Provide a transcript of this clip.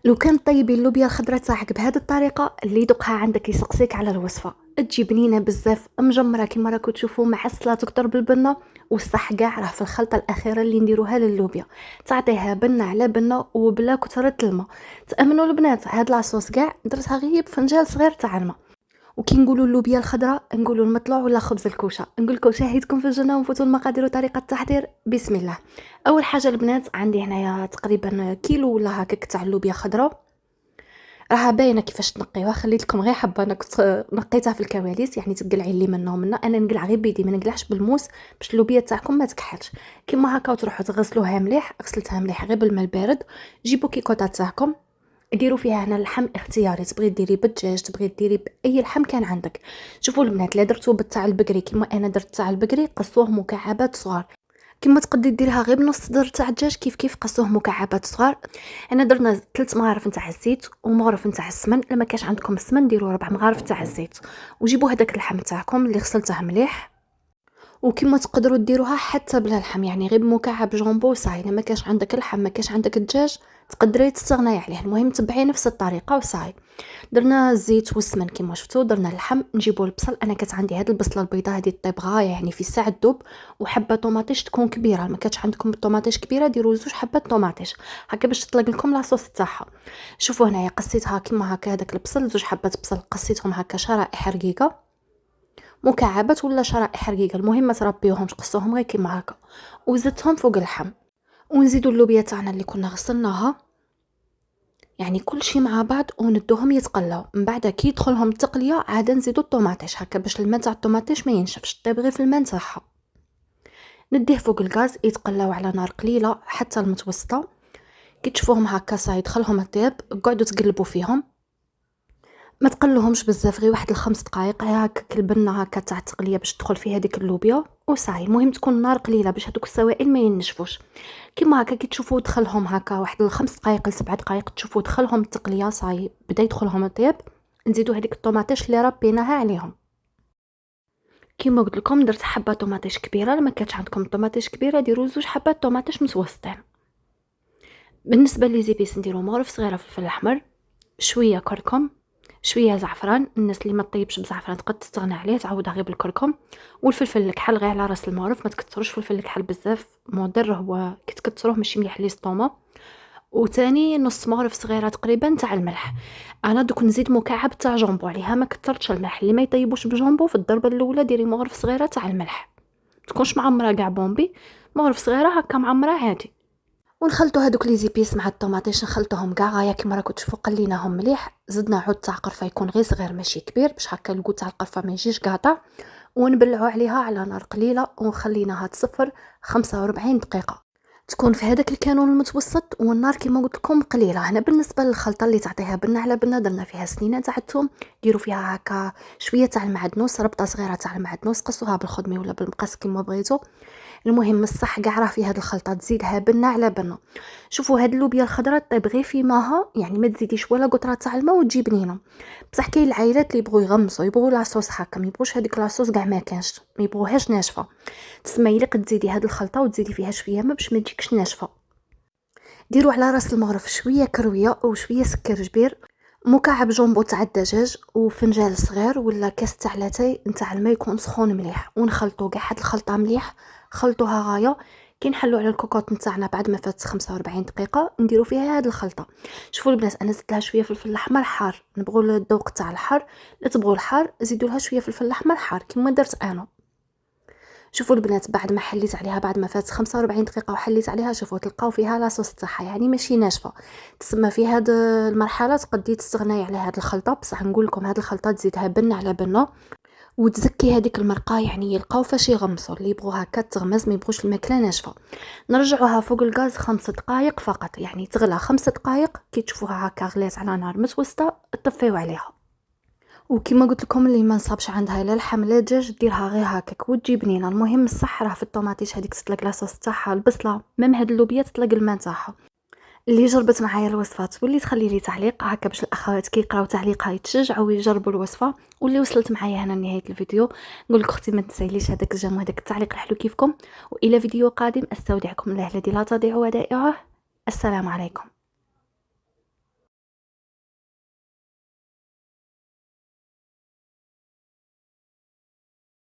لو كان طيبي اللوبيا الخضراء تاعك بهذه الطريقه اللي يدوقها عندك يسقسيك على الوصفه. تجي بنينه بزاف مجمره كيما راكم تشوفوا مع السلطه تكتر بالبنه. والصح كاع راه في الخلطه الاخيره اللي نديروها للوبيا، تعطيها بنه على بنه وبلا كثره الماء. تامنوا البنات هاد لاصوص كاع درتها غير بفنجان صغير تاع الماء. وكي نقولوا اللوبيا الخضراء نقولوا المطلوع ولا خبز الكوشه. نقول لكم شاهدكم في الجنه ونفوتوا المقادير وطريقه التحضير. بسم الله. اول حاجه البنات عندي هنايا تقريبا كيلو ولا هكاك تاع اللوبيا خضراء. راها باينه كيفاش تنقيوها، خليت لكم غير حبه انا كنت نقيتها في الكواليس، يعني تقلعي لي منه ومنه. انا نقلع غير بيدي ما نقلعش بالموس باش اللوبيا تاعكم ما تكحلش. كيما هكا وتروحوا تغسلوها مليح، غسلتها مليح غير بالماء البارد. جيبوا كيكوطه تاعكم ديروا فيها هنا اللحم اختياري، تبغي ديري بالدجاج تبغي ديري باي لحم كان عندك. شوفوا البنات لا درتو بالتاع البقري كيما انا درت تاع البقري قصوه مكعبات صغار، كيما تقدري ديريها غير بنص صدر تاع الدجاج كيف قصوه مكعبات صغار. انا درنا 3 مغارف نتاع الزيت ومغرف نتاع السمن، لما كاش عندكم السمن ديروا 4 مغارف تاع الزيت. وجيبوا هذاك اللحم تاعكم اللي غسلته مليح، وكما تقدروا ديروها حتى بلا لحم، يعني غير بمكعب جامبو صاي. لما كاش عندك اللحم ما كاش عندك الدجاج تقدري تستغناي عليه، المهم تبعي نفس الطريقه وصاي. درنا الزيت والسمن كما شفتوا، درنا اللحم. نجيبوا البصل، انا كانت عندي هذه البصله البيضاء هذه طيب غايه يعني في ساعه دوب. وحبه طوماطيش تكون كبيره، ما كانتش عندكم الطوماطيش كبيره ديروا 2 حبات طوماطيش هكا باش تطلق لكم لاصوص تاعها. شوفوا هنايا قصيتها كيما هكا، هذاك البصل 2 حبات بصل قصيتهم هكا شرائح رقيقه، مكعبات ولا شرائح رقيقه، المهم ما تربيوهمش، قصوهم غير كيما هكا وزدتهم فوق اللحم. ونزيدوا اللوبيا تاعنا اللي كنا غسلناها، يعني كل شيء مع بعض وندوهم يتقلاو. من بعد كي يدخلهم التقليه عاد نزيدوا الطوماطيش هكا باش الماء تاع الطوماطيش ما ينشفش، طيب غير في الماء تاعها. نديه فوق الغاز يتقلاو على نار قليله حتى المتوسطه. كي تشوفوهم هكا صاي دخلهم الطيب قعدوا تقلبوا فيهم، ما تقلوهمش بزاف، غير واحد الخمس دقائق هكا البنه هكا تاع التقليه باش تدخل فيها هذيك اللوبيا وصاي. المهم تكون النار قليله باش هذوك السوائل ما ينشفوش. كيما هكا كي تشوفوا دخلهم هكا واحد الخمس دقائق ل7 دقائق تشوفوا دخلهم التقليه صاي بدا يدخلهم الطيب، نزيدوا هذيك الطوماطيش اللي ربيناها عليهم. كيما قلت لكم درت حبه طوماطيش كبيره، لما كانتش عندكم طوماطيش كبيره ديروا 2 حبات طوماطيش متوسطين. بالنسبه لي زيبيس نديروا مغرف صغيره فلفل احمر، شويه كركم، شويه زعفران. الناس اللي ما طيبش بزعفران تقد تستغنى عليه تعوضها غير بالكركم. والفلفل الكحل غير على راس المغرف، ما تكثروش فلفل الكحل بزاف مضر، هو كي تكثروه ماشي مليح ليستوما. وتاني نص مغرف صغيره تقريبا تاع الملح. انا دوك نزيد مكعب تاع جامبو عليها، ما كثرتش الملح. اللي ما يطيبوش بجامبو في الضربه الاولى ديري مغرف صغيره تاع الملح، تكونش معمره كاع بومبي، مغرف صغيره هكا معمره عادي. ونخلطوا هذوك لي زيبيس مع الطوماطيش نخلطوهم كاع غايه كيما راكم تشوفوا قليناهم مليح. زدنا عود تاع قرفه يكون غير صغير ماشي كبير باش هكا الكو تاع القرفه ما يجيش قاطع. ونبلعوا عليها على نار قليله وخليناها تصفر 45 دقيقه، تكون في هذاك الكانون المتوسط والنار كيما قلت لكم قليله. هنا بالنسبه للخلطه اللي تعطيها بنه على بنه درنا فيها سنينه تاع الثوم، ديروا فيها هكا شويه تاع المعدنوس، ربطه صغيره تاع المعدنوس قصوها بالخدمي ولا بالمقص كيما بغيتو. المهم الصح كاع راه في هذه الخلطه تزيدها بنه على بنه. شوفوا هاد اللوبيا الخضراء طيب غير في ماها، يعني ما تزيديش ولا قطره تاع الماء وتجي بنينه. بصح كاين العائلات اللي يبغوا يغمسوا يبغوا لاصوص هكا، ما يبغوش هذيك لاصوص كاع ما كانش، ما يبغوهاش ناشفه. تسمى يليق تزيدي هاد الخلطه وتزيدي فيها شويه ما باش ما تجيكش ناشفه. ديروا على راس المغرف شويه كرويه وشويه سكر جبير، مكعب جامبو تاع الدجاج وفنجان صغير ولا كاس تاع لاتاي نتاع الماء يكون سخون مليح. ونخلطوا كاع هاد الخلطه مليح، خلطوها غايه. كي نحلوا على الكوكوط نتاعنا بعد ما فات 45 دقيقه نديروا فيها هاد الخلطه. شوفوا البنات انا زدت لها شويه فلفل احمر حار، نبغوا الذوق تاع الحار، لا تبغوا الحار زيدوا لها شويه فلفل احمر حار كيما درت انا. شوفوا البنات بعد ما حليت عليها بعد ما فات 45 دقيقه وحليت عليها شوفوا تلقاو فيها لاصوص تاعها، يعني ماشي ناشفه. تسمى في هذه المرحله تقدري تستغناي على هذه الخلطه، بصح نقول لكم هذه الخلطه تزيدها بنه على بنه وتزكي هذيك المرقه، يعني يلقاو فاش يغمسوا اللي يبغوا هكا تغمز ما يبغوش الماكله ناشفه. نرجعوها فوق الغاز 5 دقائق فقط، يعني تغلى 5 دقائق. كي تشوفوها هكا غلات على نار متوسطه طفيو عليها. وكما قلت لكم اللي ما نصابش عندها لا لحم لا دجاج ديرها غير هكاك وتجي بنينه. المهم الصح راه في الطوماطيش هذيك تطلق لاصوص تاعها، البصله ميم هاد اللوبيا تطلق الماء تاعها. اللي جربت معايا الوصفات واللي تخلي لي تعليق هكا باش الاخوات كي يقراو تعليقها يتشجعوا ويجربوا الوصفه. واللي وصلت معايا هنا لنهايه الفيديو نقول لك اختي ما تنسيليش هذاك الجيم وهذاك التعليق الحلو كيفكم. والى فيديو قادم استودعكم الله الذي لا تضيع ودائعه. السلام عليكم.